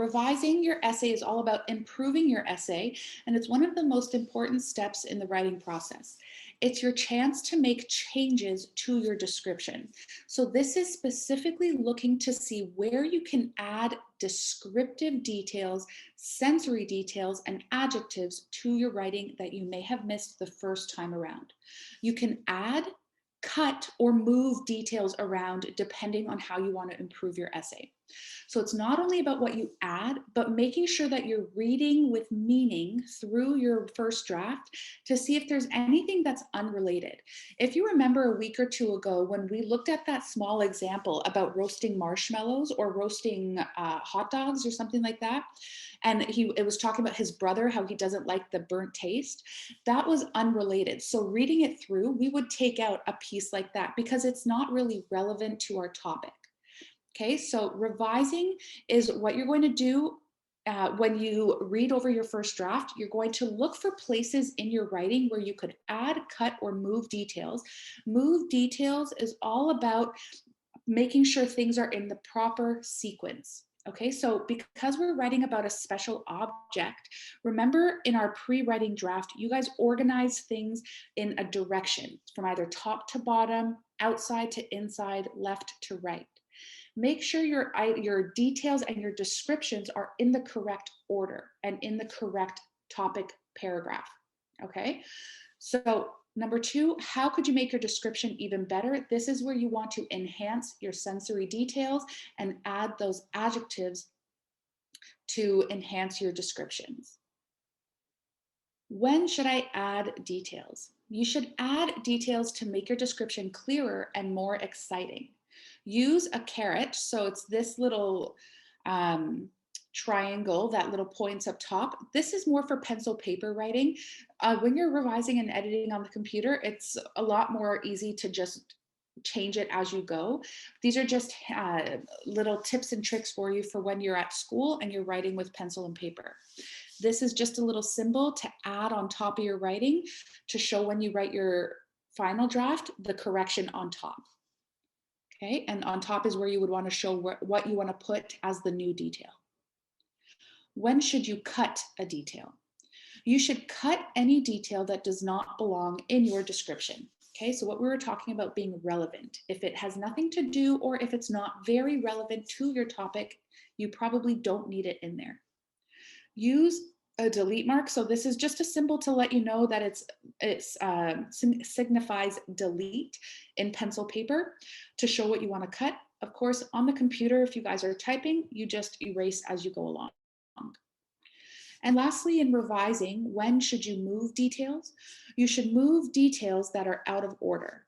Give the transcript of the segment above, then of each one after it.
revising your essay is all about improving your essay, and it's one of the most important steps in the writing process. It's your chance to make changes to your description. So this is specifically looking to see where you can add descriptive details, sensory details, and adjectives to your writing that you may have missed the first time around. You can add, cut, or move details around depending on how you want to improve your essay. So it's not only about what you add, but making sure that you're reading with meaning through your first draft to see if there's anything that's unrelated. If you remember a week or two ago when we looked at that small example about roasting marshmallows or roasting hot dogs or something like that, and it was talking about his brother, how he doesn't like the burnt taste, that was unrelated. So reading it through, we would take out a piece like that because it's not really relevant to our topic. Okay, so revising is what you're going to do when you read over your first draft. You're going to look for places in your writing where you could add, cut, or move details. Move details is all about making sure things are in the proper sequence. Okay, so because we're writing about a special object, remember in our pre-writing draft, you guys organize things in a direction from either top to bottom, outside to inside, left to right. Make sure your details and your descriptions are in the correct order and in the correct topic paragraph. Okay, so number two, how could you make your description even better? This is where you want to enhance your sensory details and add those adjectives to enhance your descriptions. When should I add details? You should add details to make your description clearer and more exciting. Use a caret, so it's this little triangle that little points up top. This is more for pencil paper writing. When you're revising and editing on the computer, it's a lot more easy to just change it as you go. These are just little tips and tricks for you for when you're at school and you're writing with pencil and paper. This is just a little symbol to add on top of your writing to show when you write your final draft, the correction on top. Okay, and on top is where you would want to show what you want to put as the new detail. When should you cut a detail? You should cut any detail that does not belong in your description. Okay, so what we were talking about being relevant. If it has nothing to do or if it's not very relevant to your topic, you probably don't need it in there. Use a delete mark. So this is just a symbol to let you know that it signifies delete in pencil paper to show what you want to cut. Of course, on the computer, if you guys are typing, you just erase as you go along. And lastly, in revising, when should you move details? You should move details that are out of order.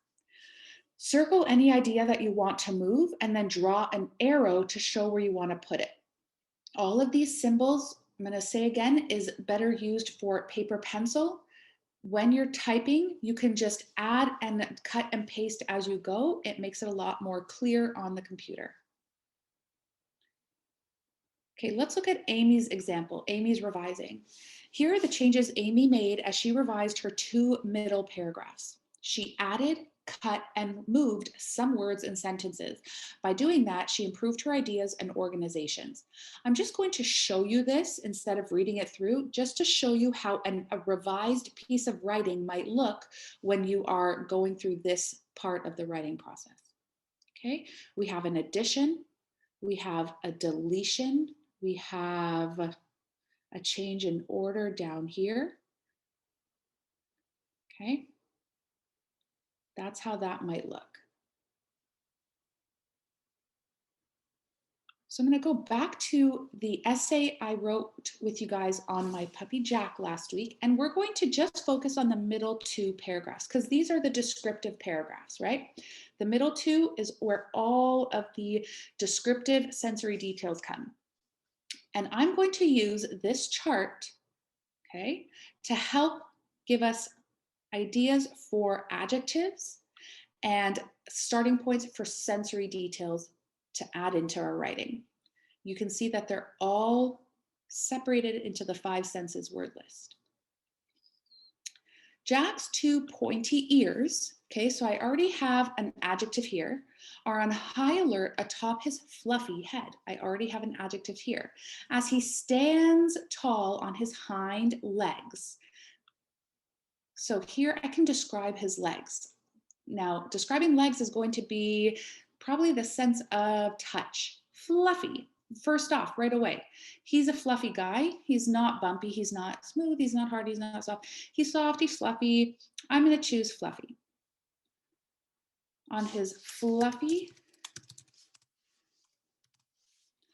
Circle any idea that you want to move and then draw an arrow to show where you want to put it. All of these symbols, I'm going to say again, is better used for paper pencil. When you're typing, you can just add and cut and paste as you go. It makes it a lot more clear on the computer. Okay, let's look at Amy's example, Amy's revising. Here are the changes Amy made as she revised her 2 middle paragraphs. She added, cut, and moved some words and sentences. By doing that, she improved her ideas and organizations. I'm just going to show you this instead of reading it through, just to show you how a revised piece of writing might look when you are going through this part of the writing process. Okay, we have an addition, we have a deletion, we have a change in order down here. Okay, that's how that might look. So I'm going to go back to the essay I wrote with you guys on my puppy Jack last week, and we're going to just focus on the middle 2 paragraphs because these are the descriptive paragraphs, right? The middle 2 is where all of the descriptive sensory details come. And I'm going to use this chart, okay, to help give us ideas for adjectives and starting points for sensory details to add into our writing. You can see that they're all separated into the 5 senses word list. Jack's 2 pointy ears, okay, so I already have an adjective here. are on high alert atop his fluffy head. I already have an adjective here. As he stands tall on his hind legs. So here I can describe his legs. Now, describing legs is going to be probably the sense of touch. Fluffy. First off, right away, he's a fluffy guy. He's not bumpy. He's not smooth. He's not hard. He's not soft. He's soft. He's fluffy. I'm going to choose fluffy. On his fluffy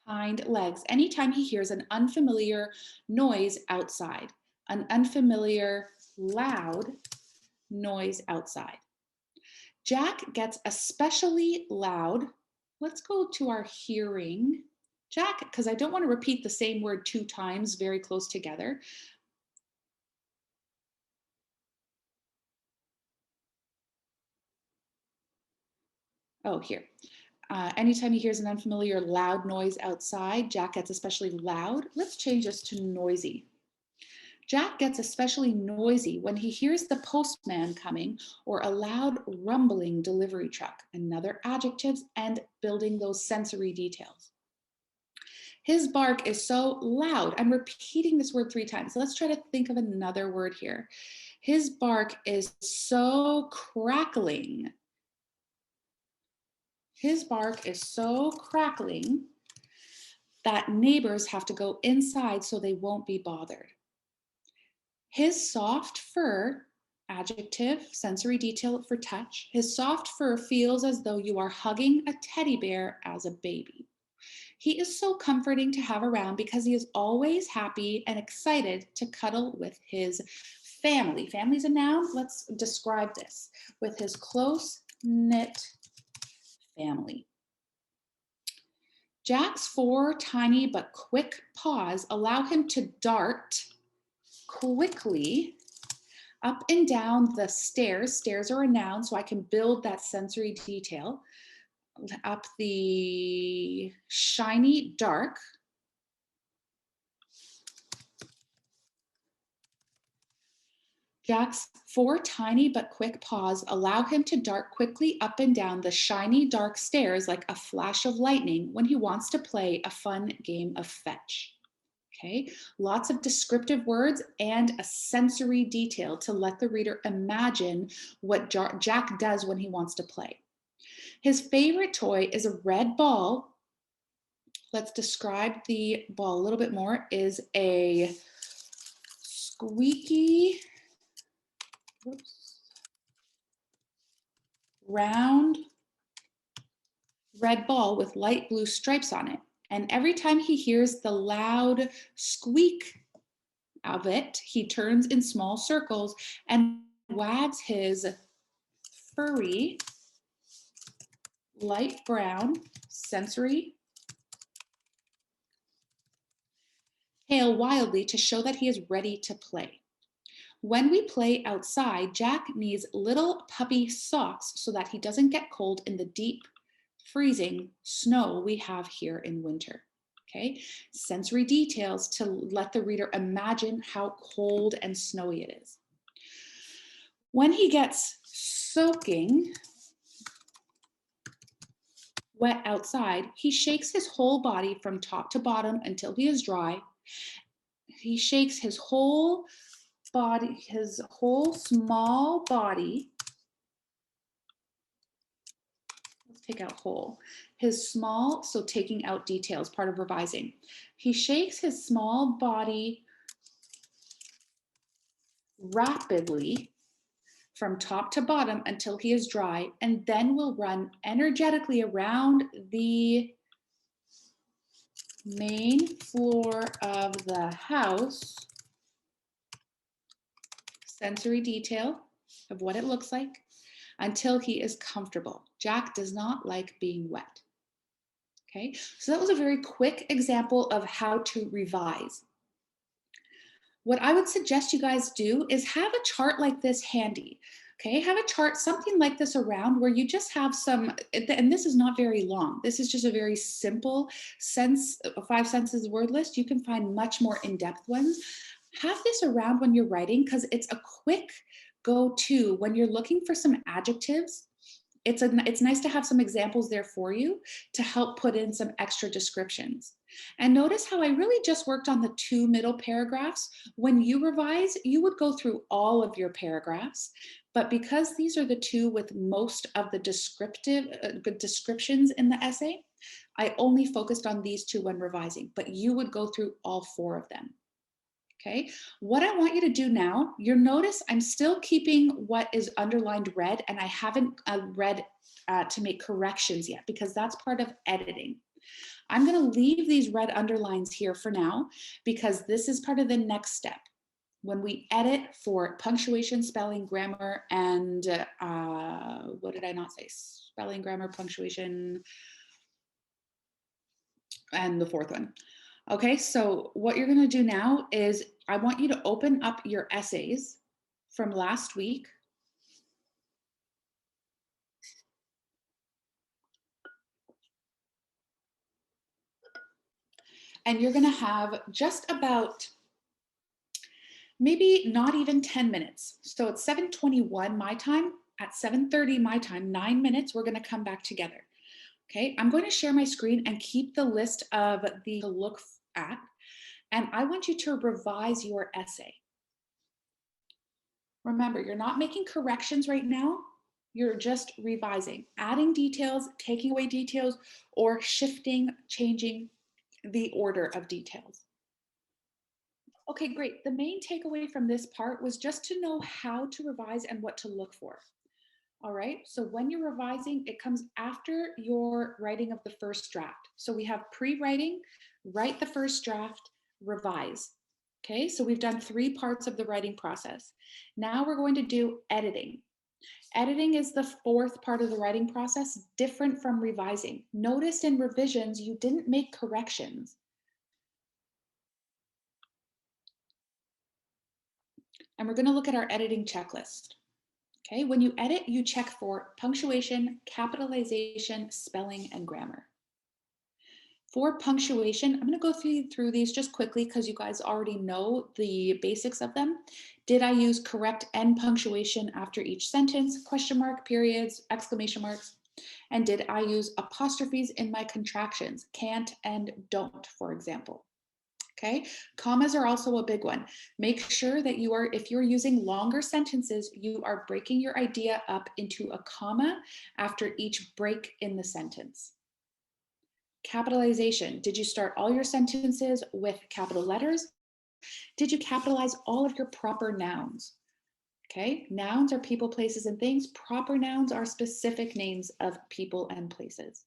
hind legs, anytime he hears an unfamiliar noise outside, an unfamiliar, loud noise outside. Jack gets especially loud. Let's go to our hearing. Jack, because I don't want to repeat the same word 2 times very close together. Oh, here. Anytime he hears an unfamiliar loud noise outside, Jack gets especially loud. Let's change this to noisy. Jack gets especially noisy when he hears the postman coming or a loud rumbling delivery truck, another adjectives, and building those sensory details. His bark is so loud. I'm repeating this word 3 times. Let's try to think of another word here. His bark is so crackling. His bark is so crackling that neighbors have to go inside so they won't be bothered. His soft fur, adjective, sensory detail for touch. His soft fur feels as though you are hugging a teddy bear as a baby. He is so comforting to have around because he is always happy and excited to cuddle with his family. Family's a noun. Let's describe this. With his close-knit family. Jack's 4 tiny but quick paws allow him to dart quickly up and down the stairs. Stairs are a noun, so I can build that sensory detail. Up the shiny, dark. Jack's 4 tiny but quick paws allow him to dart quickly up and down the shiny, dark stairs like a flash of lightning when he wants to play a fun game of fetch. Okay, lots of descriptive words and a sensory detail to let the reader imagine what Jack does when he wants to play. His favorite toy is a red ball. Let's describe the ball a little bit more. Is a squeaky, round red ball with light blue stripes on it. And every time he hears the loud squeak of it, he turns in small circles and wags his furry, light brown, sensory tail wildly to show that he is ready to play. When we play outside, Jack needs little puppy socks so that he doesn't get cold in the deep, freezing snow we have here in winter. Okay, sensory details to let the reader imagine how cold and snowy it is. When he gets soaking wet outside, he shakes his whole body from top to bottom until he is dry. He shakes his whole body, his whole small body. Let's take out whole. His small, so taking out details, part of revising. He shakes his small body rapidly from top to bottom until he is dry, and then will run energetically around the main floor of the house. Sensory detail of what it looks like until he is comfortable. Jack does not like being wet. Okay, so that was a very quick example of how to revise. What I would suggest you guys do is have a chart like this handy. Okay, have a chart, something like this around where you just have some, and this is not very long. This is just a very simple 5 sentences word list. You can find much more in-depth ones. Have this around when you're writing because it's a quick go-to when you're looking for some adjectives It's nice to have some examples there for you to help put in some extra descriptions. And notice how I really just worked on the 2 middle paragraphs. When you revise, you would go through all of your paragraphs, but because these are the 2 with most of the descriptions in the essay, I only focused on these 2 when revising, but you would go through all 4 of them. Okay, what I want you to do now, you'll notice I'm still keeping what is underlined red, and I haven't read to make corrections yet because that's part of editing. I'm going to leave these red underlines here for now because this is part of the next step. When we edit for punctuation, spelling, grammar, and what did I not say? Spelling, grammar, punctuation, and the 4th one. Okay, so what you're going to do now is I want you to open up your essays from last week. And you're going to have just about maybe not even 10 minutes. So it's 7:21 my time. At 7:30 my time, 9 minutes, we're going to come back together. Okay, I'm going to share my screen and keep the list of the to look at. And I want you to revise your essay. Remember, you're not making corrections right now. You're just revising, adding details, taking away details, or shifting, changing the order of details. Okay, great. The main takeaway from this part was just to know how to revise and what to look for. All right, so when you're revising, it comes after your writing of the first draft. So we have pre-writing, write the first draft, revise. Okay, so we've done 3 parts of the writing process. Now we're going to do editing. Editing is the 4th part of the writing process, different from revising. Notice in revisions, you didn't make corrections. And we're going to look at our editing checklist. Okay, when you edit, you check for punctuation, capitalization, spelling, and grammar. For punctuation, I'm going to go through these just quickly because you guys already know the basics of them. Did I use correct end punctuation after each sentence, question mark, periods, exclamation marks? And did I use apostrophes in my contractions, can't and don't, for example? Okay, commas are also a big one. Make sure that you are, if you're using longer sentences, you are breaking your idea up into a comma after each break in the sentence. Capitalization. Did you start all your sentences with capital letters? Did you capitalize all of your proper nouns? Okay, nouns are people, places, and things. Proper nouns are specific names of people and places.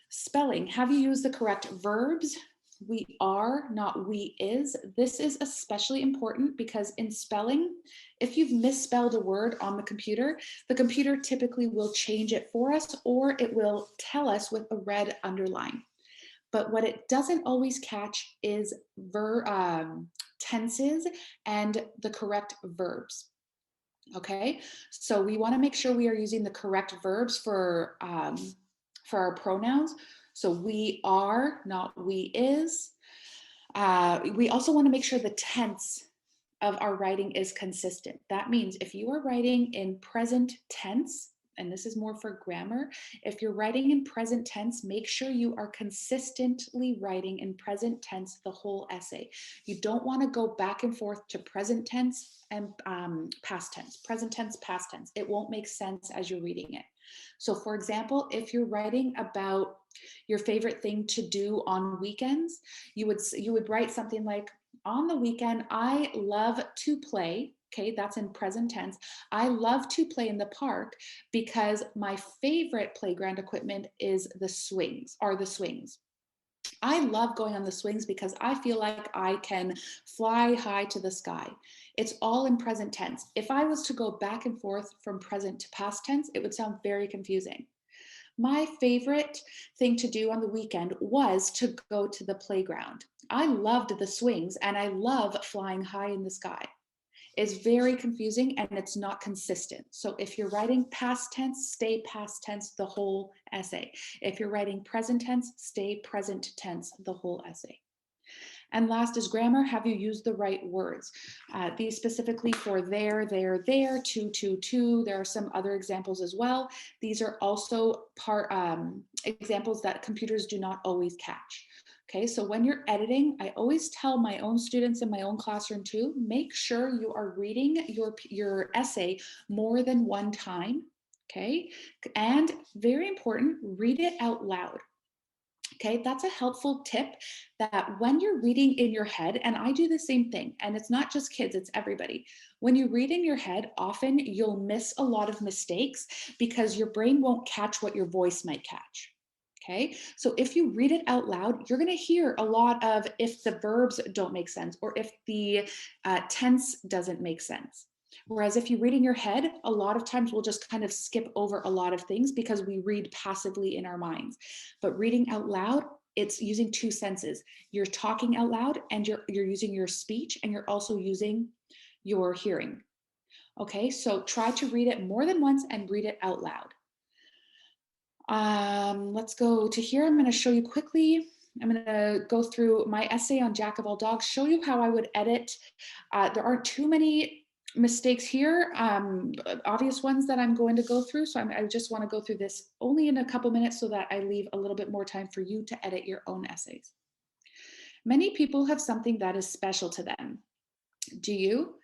Spelling. Have you used the correct verbs? We are, not we is. This is especially important because in spelling, if you've misspelled a word on the computer typically will change it for us, or it will tell us with a red underline. But what it doesn't always catch is tenses and the correct verbs. Okay, so we want to make sure we are using the correct verbs for our pronouns. So we are, not we is. We also want to make sure the tense of our writing is consistent. That means if you are writing in present tense, and this is more for grammar, if you're writing in present tense, make sure you are consistently writing in present tense the whole essay. You don't want to go back and forth to present tense and past tense, present tense, past tense. It won't make sense as you're reading it. So for example, if you're writing about your favorite thing to do on weekends, you would write something like, on the weekend, I love to play. Okay, that's in present tense. I love to play in the park because my favorite playground equipment is the swings. I love going on the swings because I feel like I can fly high to the sky. It's all in present tense. If I was to go back and forth from present to past tense, it would sound very confusing. My favorite thing to do on the weekend was to go to the playground. I loved the swings and I love flying high in the sky. It's very confusing and it's not consistent. So if you're writing past tense, stay past tense the whole essay. If you're writing present tense, stay present tense the whole essay. And last is grammar. Have you used the right words? These specifically for there, to. There are some other examples as well. These are also examples that computers do not always catch. Okay, so when you're editing, I always tell my own students in my own classroom too, make sure you are reading your essay more than one time. Okay, and very important, read it out loud. Okay, that's a helpful tip, that when you're reading in your head, and I do the same thing, and it's not just kids, it's everybody. When you read in your head, often you'll miss a lot of mistakes because your brain won't catch what your voice might catch. Okay, so if you read it out loud, you're going to hear a lot of if the verbs don't make sense or if the tense doesn't make sense. Whereas if you read in your head, a lot of times we'll just kind of skip over a lot of things because we read passively in our minds. But reading out loud, it's using two senses. You're talking out loud and you're using your speech, and you're also using your hearing. Okay, so try to read it more than once and read it out loud. Let's go to here. I'm going to show you quickly. I'm going to go through my essay on Jack of all dogs, show you how I would edit. There aren't too many mistakes here, obvious ones that I'm going to go through. So I just want to go through this only in a couple minutes so that I leave a little bit more time for you to edit your own essays. Many people have something that is special to them. Do you?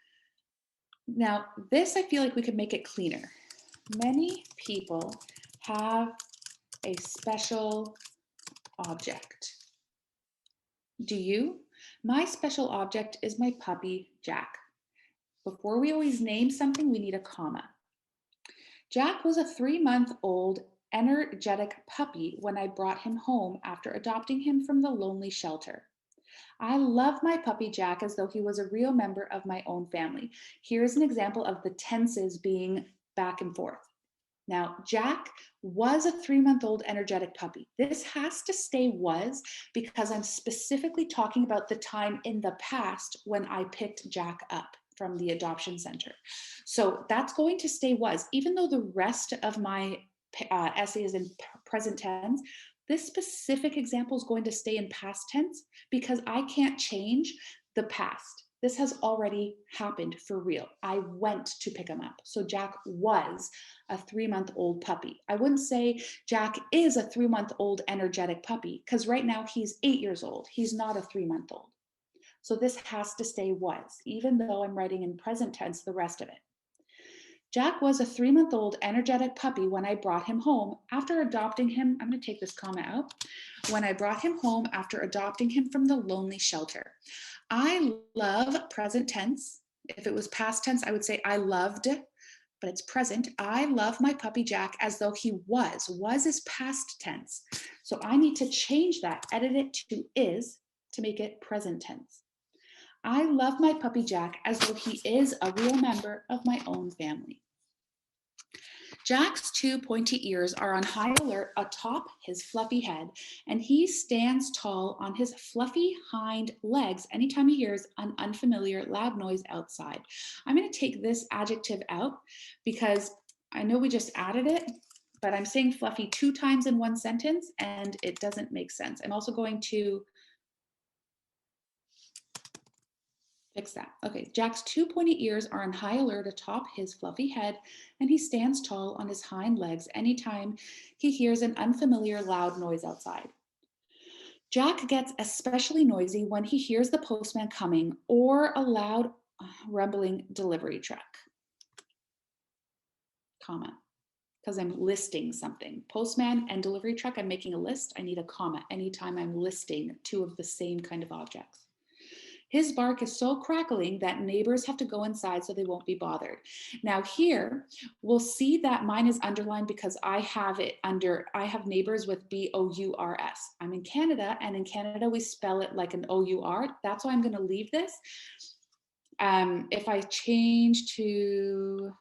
Now, this, I feel like we could make it cleaner. Many people have a special object. Do you? My special object is my puppy, Jack. Before we always name something, we need a comma. Jack was a 3-month-old energetic puppy when I brought him home after adopting him from the lonely shelter. I love my puppy Jack as though he was a real member of my own family. Here's an example of the tenses being back and forth. Now, Jack was a 3-month-old energetic puppy. This has to stay was because I'm specifically talking about the time in the past when I picked Jack up from the adoption center. So that's going to stay was, even though the rest of my essay is in present tense. This specific example is going to stay in past tense because I can't change the past. This has already happened for real. I went to pick him up. So Jack was a 3-month-old puppy. I wouldn't say Jack is a 3-month-old energetic puppy because right now he's 8 years old. He's not a 3-month-old. So this has to stay was, even though I'm writing in present tense the rest of it. Jack was a 3-month-old energetic puppy when I brought him home after adopting him. I'm going to take this comma out. When I brought him home after adopting him from the lonely shelter. I love present tense. If it was past tense, I would say I loved, but it's present. I love my puppy Jack as though he was. Was is past tense. So I need to change that, edit it to is to make it present tense. I love my puppy Jack as though he is a real member of my own family. Jack's 2 pointy ears are on high alert atop his fluffy head, and he stands tall on his fluffy hind legs anytime he hears an unfamiliar loud noise outside. I'm going to take this adjective out because I know we just added it, but I'm saying fluffy 2 times in one sentence and it doesn't make sense. I'm also going to fix that. Okay, Jack's 2 pointy ears are on high alert atop his fluffy head, and he stands tall on his hind legs anytime he hears an unfamiliar loud noise outside. Jack gets especially noisy when he hears the postman coming or a loud rumbling delivery truck. Comma, because I'm listing something. Postman and delivery truck, I'm making a list. I need a comma anytime I'm listing 2 of the same kind of objects. His bark is so crackling that neighbors have to go inside so they won't be bothered. Now here, we'll see that mine is underlined because I have neighbors with B-O-U-R-S. I'm in Canada, and in Canada we spell it like an O-U-R. That's why I'm gonna leave this. If I change to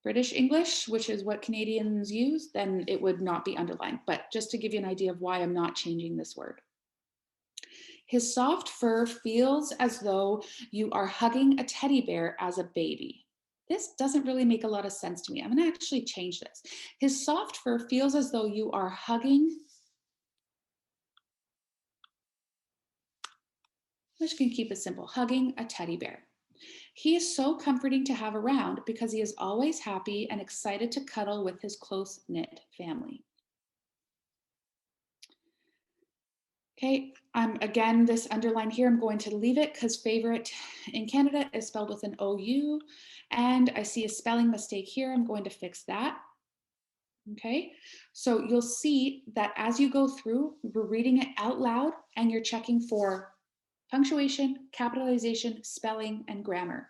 British English, which is what Canadians use, then it would not be underlined. But just to give you an idea of why I'm not changing this word. His soft fur feels as though you are hugging a teddy bear as a baby. This doesn't really make a lot of sense to me. I'm going to actually change this. His soft fur feels as though you are hugging I'm just going to keep it simple. Hugging a teddy bear. He is so comforting to have around because he is always happy and excited to cuddle with his close-knit family. Okay, again, this underline here, I'm going to leave it because favorite in Canada is spelled with an OU, and I see a spelling mistake here. I'm going to fix that. Okay, so you'll see that as you go through, we're reading it out loud and you're checking for punctuation, capitalization, spelling, and grammar.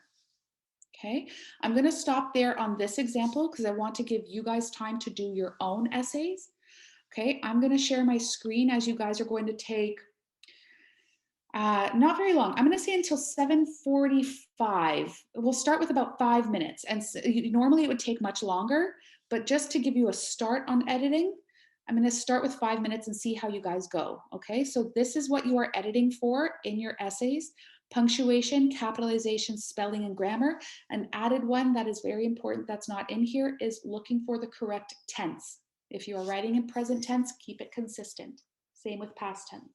Okay, I'm going to stop there on this example because I want to give you guys time to do your own essays. Okay, I'm going to share my screen as you guys are going to take not very long. I'm going to say until 7:45. We'll start with about 5 minutes. And normally it would take much longer, but just to give you a start on editing, I'm going to start with 5 minutes and see how you guys go. Okay, so this is what you are editing for in your essays: punctuation, capitalization, spelling, and grammar. An added one that is very important that's not in here is looking for the correct tense. If you are writing in present tense, keep it consistent. Same with past tense.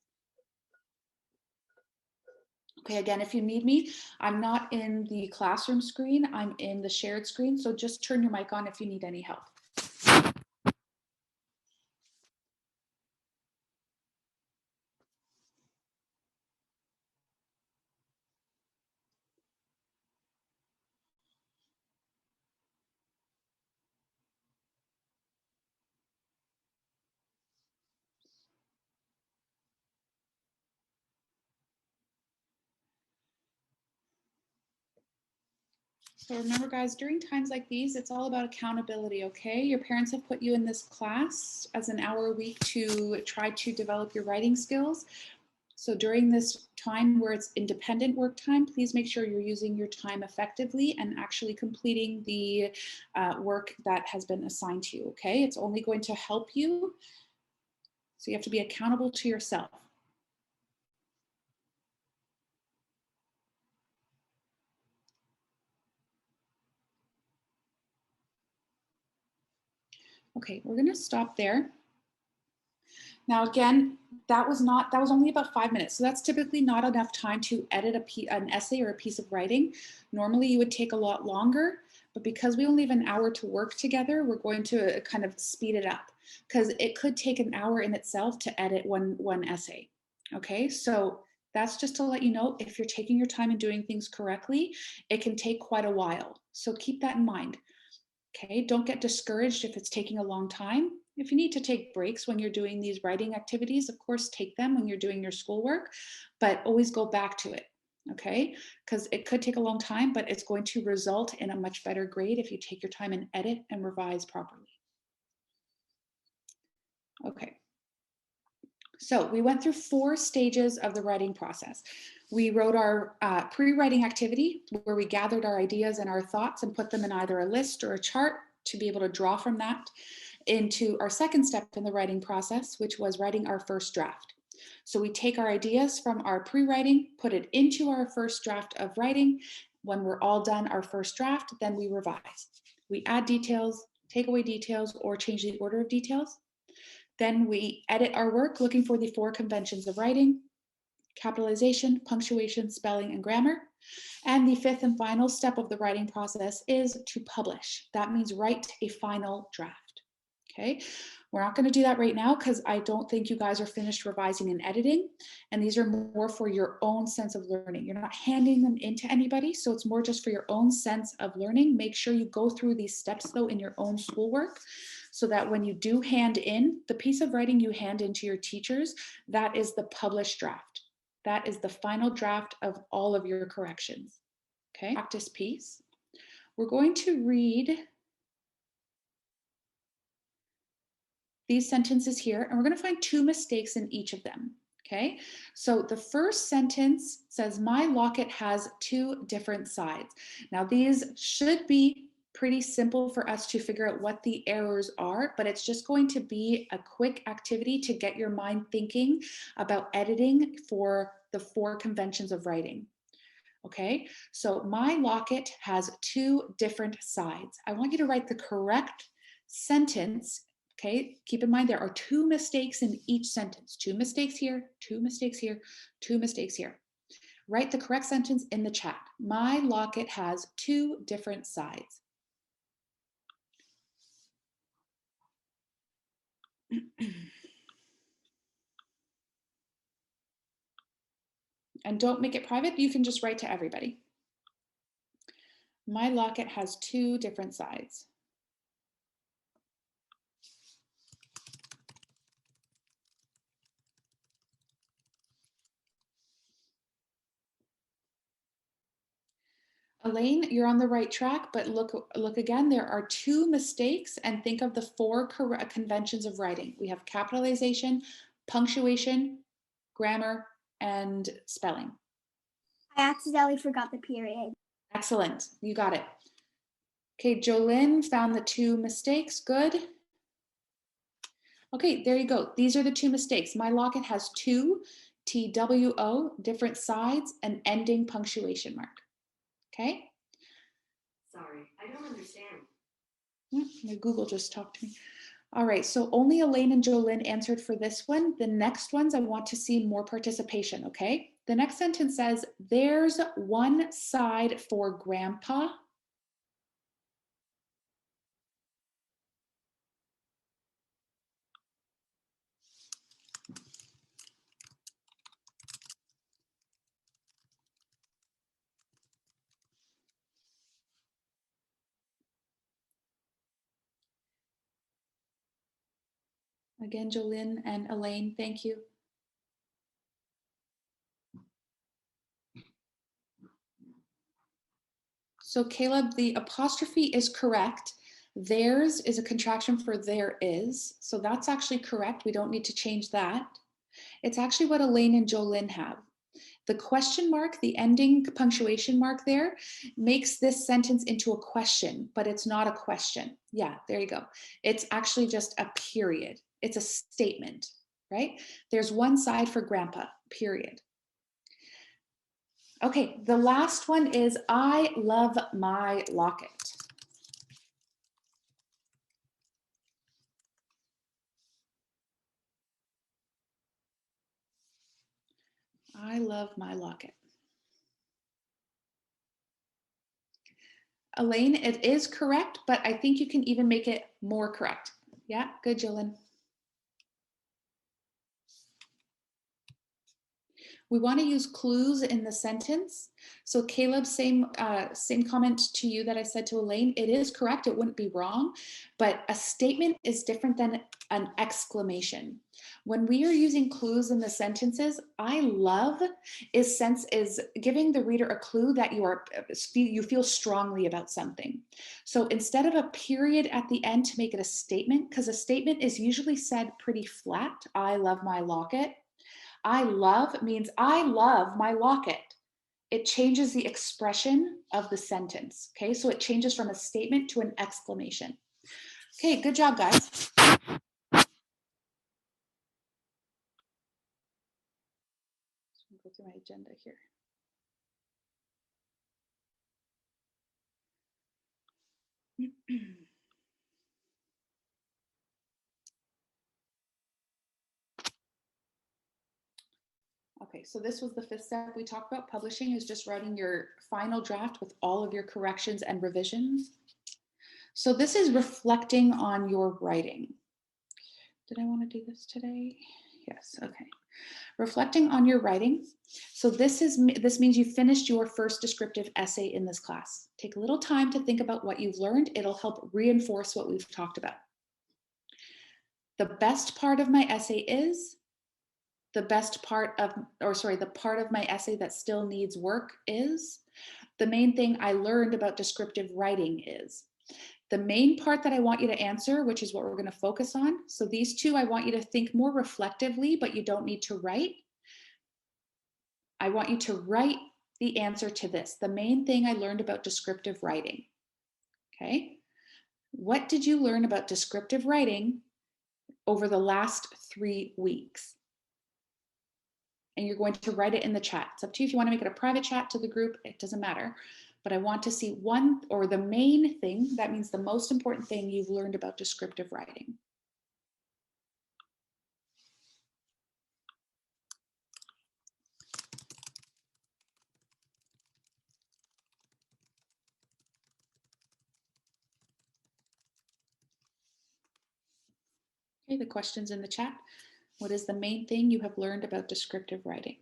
Okay, again, if you need me, I'm not in the classroom screen, I'm in the shared screen, so just turn your mic on if you need any help. So remember, guys, during times like these, it's all about accountability, okay? Your parents have put you in this class as an hour a week to try to develop your writing skills. So during this time where it's independent work time, please make sure you're using your time effectively and actually completing the work that has been assigned to you, okay? It's only going to help you. So you have to be accountable to yourself. Okay, we're going to stop there. Now, again, that was only about 5 minutes. So that's typically not enough time to edit an essay or a piece of writing. Normally you would take a lot longer, but because we only have an hour to work together, we're going to kind of speed it up because it could take an hour in itself to edit one essay. Okay, so that's just to let you know, if you're taking your time and doing things correctly, it can take quite a while. So keep that in mind. Okay, don't get discouraged if it's taking a long time. If you need to take breaks when you're doing these writing activities, of course, take them when you're doing your schoolwork, but always go back to it, okay? Because it could take a long time, but it's going to result in a much better grade if you take your time and edit and revise properly. Okay. So we went through 4 stages of the writing process. We wrote our pre-writing activity where we gathered our ideas and our thoughts and put them in either a list or a chart to be able to draw from that into our second step in the writing process, which was writing our first draft. So we take our ideas from our pre-writing, put it into our first draft of writing. When we're all done our first draft, then we revise. We add details, take away details, or change the order of details. Then we edit our work looking for the 4 conventions of writing: capitalization, punctuation, spelling, and grammar. And the 5th and final step of the writing process is to publish. That means write a final draft. Okay, we're not going to do that right now because I don't think you guys are finished revising and editing. And these are more for your own sense of learning. You're not handing them into anybody, so it's more just for your own sense of learning. Make sure you go through these steps though in your own schoolwork, so that when you do hand in the piece of writing you hand into your teachers, that is the published draft. That is the final draft of all of your corrections. Okay, practice piece. We're going to read these sentences here, and we're going to find 2 mistakes in each of them. Okay, so the first sentence says, my locket has 2 different sides. Now, these should be pretty simple for us to figure out what the errors are, but it's just going to be a quick activity to get your mind thinking about editing for the 4 conventions of writing. Okay, so my locket has 2 different sides. I want you to write the correct sentence. Okay, keep in mind there are 2 mistakes in each sentence. 2 mistakes here, 2 mistakes here, 2 mistakes here. Write the correct sentence in the chat. My locket has 2 different sides. And don't make it private. You can just write to everybody. My locket has 2 different sides. Elaine, you're on the right track, but look again, there are 2 mistakes, and think of the 4 conventions of writing. We have capitalization, punctuation, grammar, and spelling. I accidentally forgot the period. Excellent, you got it. Okay, Jolynn found the 2 mistakes, good. Okay, there you go. These are the 2 mistakes. My locket has 2 TWO, different sides, and ending punctuation mark. Okay? Sorry, I don't understand. My Google just talked to me. All right, so only Elaine and Jolynn answered for this one. The next ones, I want to see more participation, okay? The next sentence says, there's one side for grandpa. Again, Jolynn and Elaine, thank you. So Caleb, the apostrophe is correct. Theirs is a contraction for there is. So that's actually correct. We don't need to change that. It's actually what Elaine and Jolynn have. The question mark, the ending punctuation mark there, makes this sentence into a question, but it's not a question. Yeah, there you go. It's actually just a period. It's a statement, right? There's one side for grandpa, period. Okay, the last one is I love my locket. I love my locket. Elaine, it is correct, but I think you can even make it more correct. Yeah, good, Jolynn. We want to use clues in the sentence. So Caleb, same comment to you that I said to Elaine. It is correct, it wouldn't be wrong, but a statement is different than an exclamation. When we are using clues in the sentences, I love is giving the reader a clue that you feel strongly about something. So instead of a period at the end to make it a statement, because a statement is usually said pretty flat, I love my locket. I love means I love my locket. It changes the expression of the sentence. Okay, so it changes from a statement to an exclamation. Okay, good job, guys. Go through my agenda here. Okay, so this was the 5th step we talked about. Publishing is just writing your final draft with all of your corrections and revisions. So this is reflecting on your writing. Did I want to do this today? Yes, okay. Reflecting on your writing. So this means you finished your first descriptive essay in this class. Take a little time to think about what you've learned. It'll help reinforce what we've talked about. The best part of my essay is, the part of my essay that still needs work is, the main thing I learned about descriptive writing is. The main part that I want you to answer, which is what we're going to focus on. So these 2, I want you to think more reflectively, but you don't need to write. I want you to write the answer to this. The main thing I learned about descriptive writing. Okay. What did you learn about descriptive writing over the last 3 weeks? And you're going to write it in the chat. It's up to you if you want to make it a private chat to the group. It doesn't matter. But I want to see one, or the main thing, that means the most important thing you've learned about descriptive writing. Okay, the question's in the chat. What is the main thing you have learned about descriptive writing?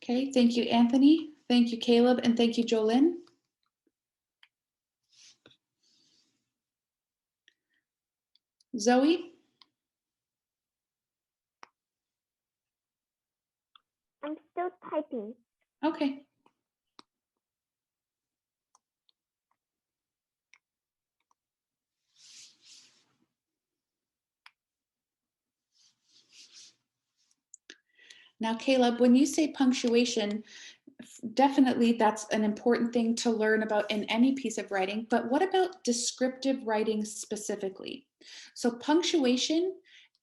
Okay, thank you, Anthony. Thank you, Caleb, and thank you, Jolynn. Zoe? I'm still typing. Okay. Now, Caleb, when you say punctuation, definitely that's an important thing to learn about in any piece of writing, but what about descriptive writing specifically? So punctuation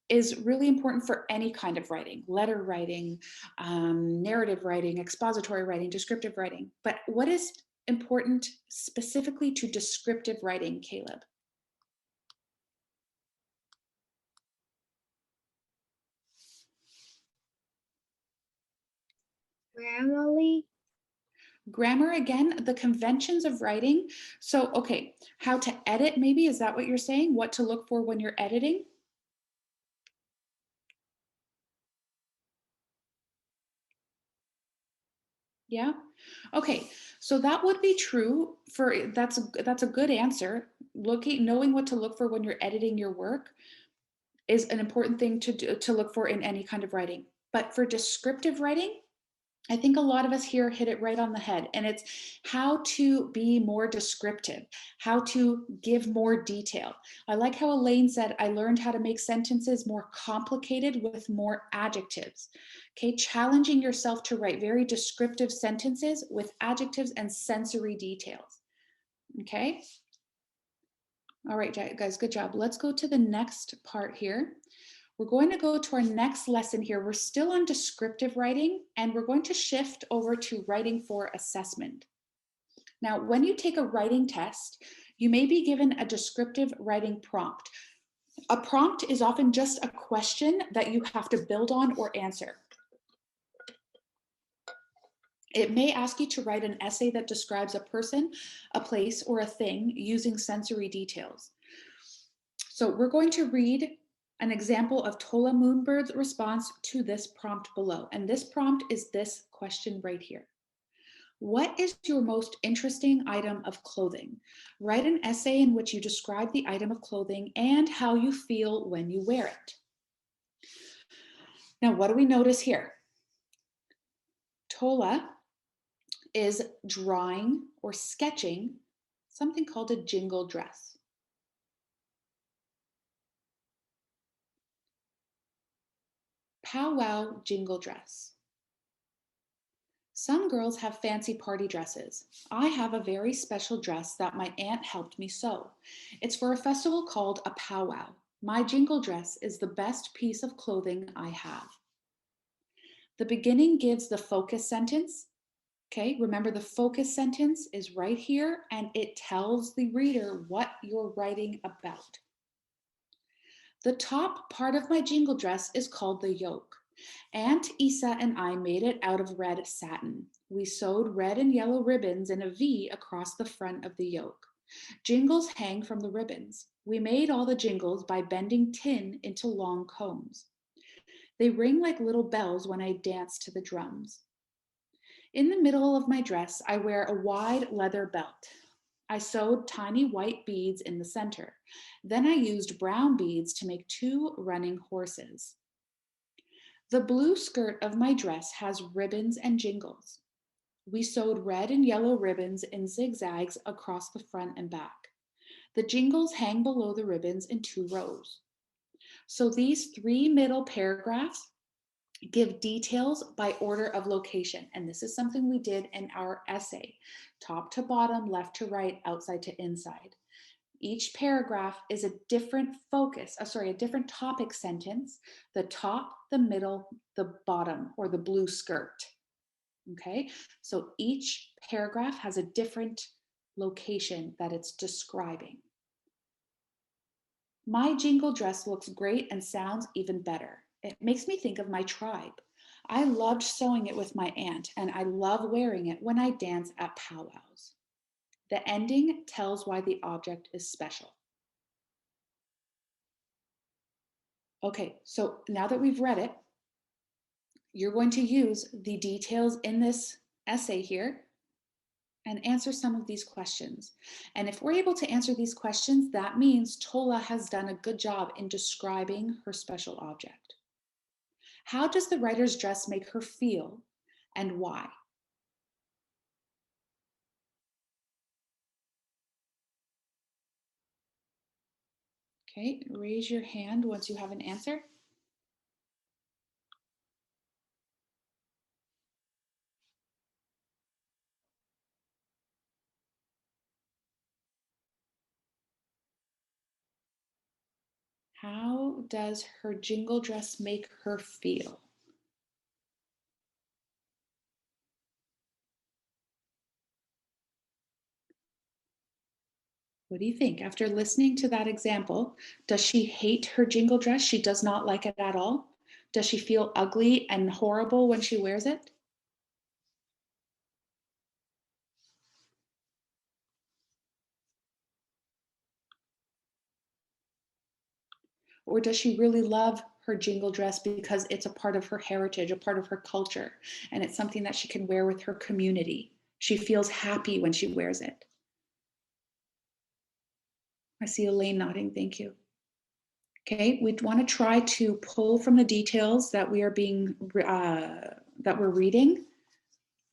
is really important for any kind of writing, letter writing, narrative writing, expository writing, descriptive writing. But what is important specifically to descriptive writing, Caleb? Grammarly. Grammar, again, the conventions of writing. So, okay, how to edit, maybe, is that what you're saying? What to look for when you're editing? Yeah. Okay. So that would be true for that's a good answer. Knowing what to look for when you're editing your work is an important thing to look for in any kind of writing. But for descriptive writing, I think a lot of us here hit it right on the head, and it's how to be more descriptive, how to give more detail. I like how Elaine said, I learned how to make sentences more complicated with more adjectives. Okay, challenging yourself to write very descriptive sentences with adjectives and sensory details. Okay. All right, guys, good job. Let's go to the next part here. We're going to go to our next lesson here. We're still on descriptive writing, and we're going to shift over to writing for assessment. Now, when you take a writing test, you may be given a descriptive writing prompt. A prompt is often just a question that you have to build on or answer. It may ask you to write an essay that describes a person, a place, or a thing using sensory details. So we're going to read an example of Tola Moonbird's response to this prompt below. And this prompt is this question right here. What is your most interesting item of clothing? Write an essay in which you describe the item of clothing and how you feel when you wear it. Now, what do we notice here? Tola is drawing or sketching something called a jingle dress. Powwow jingle dress. Some girls have fancy party dresses. I have a very special dress that my aunt helped me sew. It's for a festival called a powwow. My jingle dress is the best piece of clothing I have. The beginning gives the focus sentence. Okay, remember the focus sentence is right here and it tells the reader what you're writing about. The top part of my jingle dress is called the yoke. Aunt Isa and I made it out of red satin. We sewed red and yellow ribbons in a V across the front of the yoke. Jingles hang from the ribbons. We made all the jingles by bending tin into long combs. They ring like little bells when I dance to the drums. In the middle of my dress, I wear a wide leather belt. I sewed tiny white beads in the center. Then I used brown beads to make 2 running horses. The blue skirt of my dress has ribbons and jingles. We sewed red and yellow ribbons in zigzags across the front and back. The jingles hang below the ribbons in 2 rows. So these 3 middle paragraphs give details by order of location. And this is something we did in our essay, top to bottom, left to right, outside to inside. Each paragraph is a different focus, a different topic sentence, the top, the middle, the bottom, or the blue skirt. Okay, so each paragraph has a different location that it's describing. My jingle dress looks great and sounds even better. It makes me think of my tribe. I loved sewing it with my aunt, and I love wearing it when I dance at powwows. The ending tells why the object is special. Okay, so now that we've read it, you're going to use the details in this essay here and answer some of these questions. And if we're able to answer these questions, that means Tola has done a good job in describing her special object. How does the writer's dress make her feel and why? Okay, raise your hand once you have an answer. How does her jingle dress make her feel? What do you think? After listening to that example, does she hate her jingle dress? She does not like it at all? Does she feel ugly and horrible when she wears it? Or does she really love her jingle dress because it's a part of her heritage, a part of her culture, and it's something that she can wear with her community? She feels happy when she wears it. I see Elaine nodding, thank you. Okay, we want to try to pull from the details that we are that we're reading,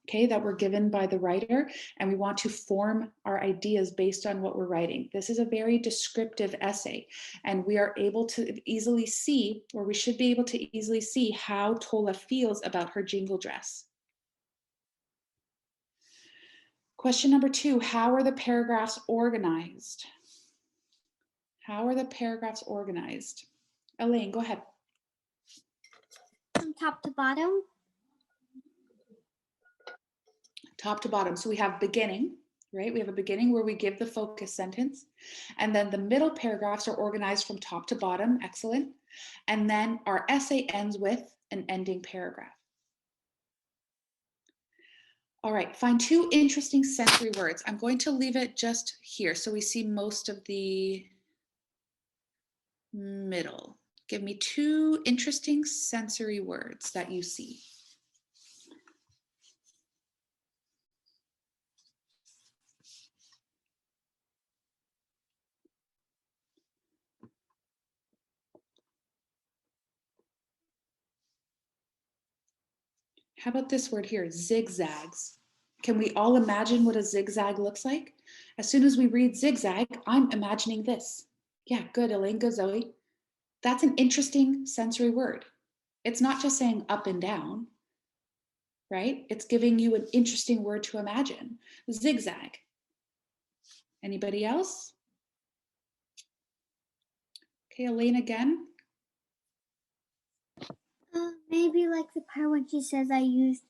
okay, that were given by the writer, and we want to form our ideas based on what we're writing. This is a very descriptive essay, and we are able to easily see, or we should be able to easily see, how Tola feels about her jingle dress. Question number 2, how are the paragraphs organized? How are the paragraphs organized? Elaine, go ahead. From top to bottom. Top to bottom. So we have beginning, right? We have a beginning where we give the focus sentence. And then the middle paragraphs are organized from top to bottom. Excellent. And then our essay ends with an ending paragraph. All right, find 2 interesting sensory words. I'm going to leave it just here so we see most of the middle. Give me 2 interesting sensory words that you see. How about this word here, zigzags? Can we all imagine what a zigzag looks like? As soon as we read zigzag, I'm imagining this. Yeah, good, Elaine, good, Zoe. That's an interesting sensory word. It's not just saying up and down, right? It's giving you an interesting word to imagine. Zigzag. Anybody else? Okay, Elaine again. Maybe like the part when she says I used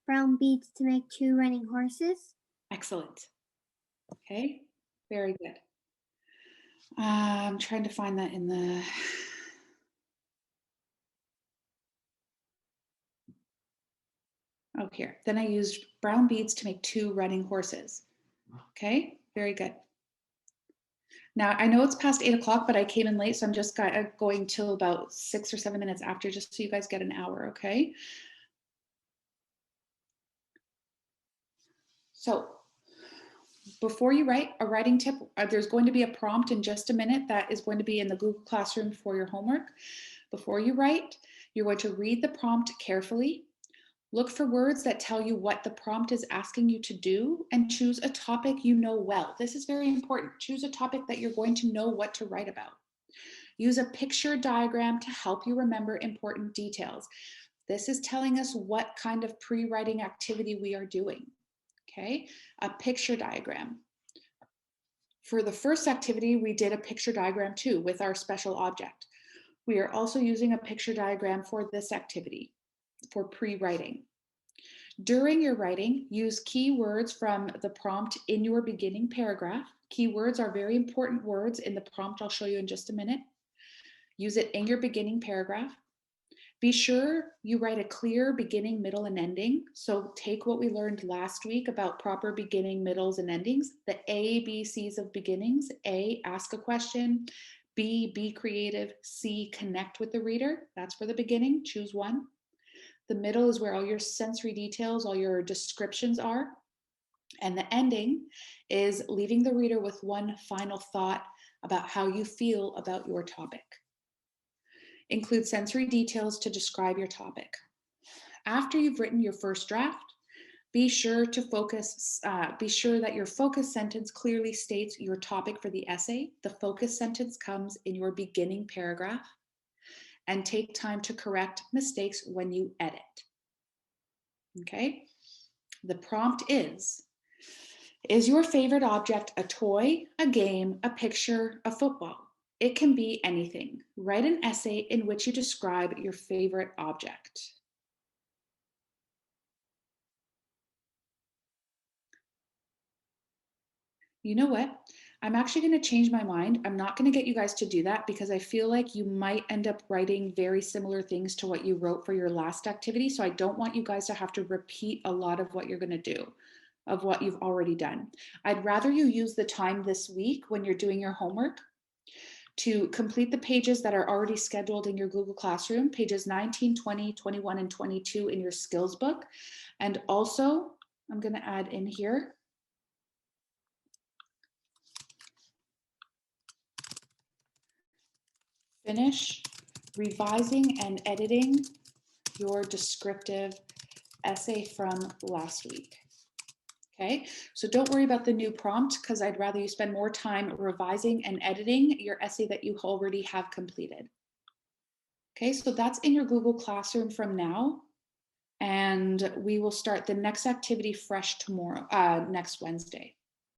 brown beads to make 2 running horses. Excellent. Okay, very good. I'm trying to find that in the... Oh, here. Then I used brown beads to make 2 running horses. Okay, very good. Now, I know it's past 8 o'clock, but I came in late, so I'm just going till about 6 or 7 minutes after, just so you guys get an hour, okay? So before you write, a writing tip, there's going to be a prompt in just a minute that is going to be in the Google Classroom for your homework. Before you write, You're going to read the prompt carefully. Look for words that tell you what the prompt is asking you to do and choose a topic you know well. This is very important. Choose a topic that you're going to know what to write about. Use a picture diagram to help you remember important details. This is telling us what kind of pre-writing activity we are doing. Okay, a picture diagram. For the first activity, we did a picture diagram too with our special object. We are also using a picture diagram for this activity, for pre-writing. During your writing, use keywords from the prompt in your beginning paragraph. Keywords are very important words in the prompt I'll show you in just a minute. Use it in your beginning paragraph. Be sure you write a clear beginning, middle, and ending. So take what we learned last week about proper beginning, middles, and endings. The A, B, C's of beginnings. A, ask a question. B, be creative. C, connect with the reader. That's for the beginning. Choose one. The middle is where all your sensory details, all your descriptions are. And the ending is leaving the reader with one final thought about how you feel about your topic. Include sensory details to describe your topic. After you've written your first draft, be sure that your focus sentence clearly states your topic for the essay. The focus sentence comes in your beginning paragraph, and take time to correct mistakes when you edit. Okay? The prompt is your favorite object a toy, a game, a picture, a football? It can be anything. Write an essay in which you describe your favorite object. You know what? I'm actually going to change my mind. I'm not going to get you guys to do that because I feel like you might end up writing very similar things to what you wrote for your last activity. So I don't want you guys to have to repeat a lot of what you're going to do, of what you've already done. I'd rather you use the time this week when you're doing your homework to complete the pages that are already scheduled in your Google Classroom, pages 19, 20, 21, and 22 in your skills book. And also, I'm going to add in here, finish revising and editing your descriptive essay from last week. Okay, so don't worry about the new prompt because I'd rather you spend more time revising and editing your essay that you already have completed. Okay, so that's in your Google Classroom from now. And we will start the next activity fresh tomorrow, next Wednesday.